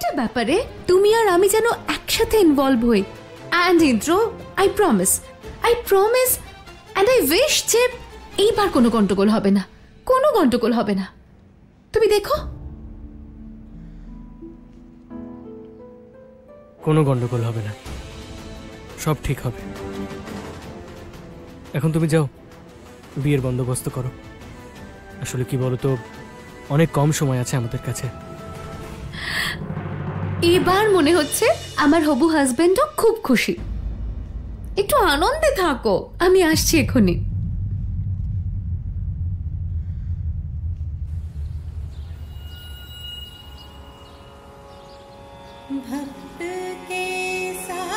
প্রত্যেকটা ব্যাপারে তুমি আর আমি যেন একসাথে ইনভলভ হই। And Indra, I promise and I wish যে এইবার কোনো গন্ডগোল হবে না, কোনো গন্ডগোল হবে না। তুমি দেখো, কোনো গন্ডগোল হবে না, সব ঠিক হবে। এখন তুমি যাও, বিয়ের বন্দোবস্ত করো। আসলে কি বলতো, অনেক কম সময় আছে আমাদের কাছে। এবার মনে হচ্ছে আমার হবু হাজবেন্ডও খুব খুশি। একটু আনন্দে থাকো, আমি আসছি এখনই। भक्त के साथ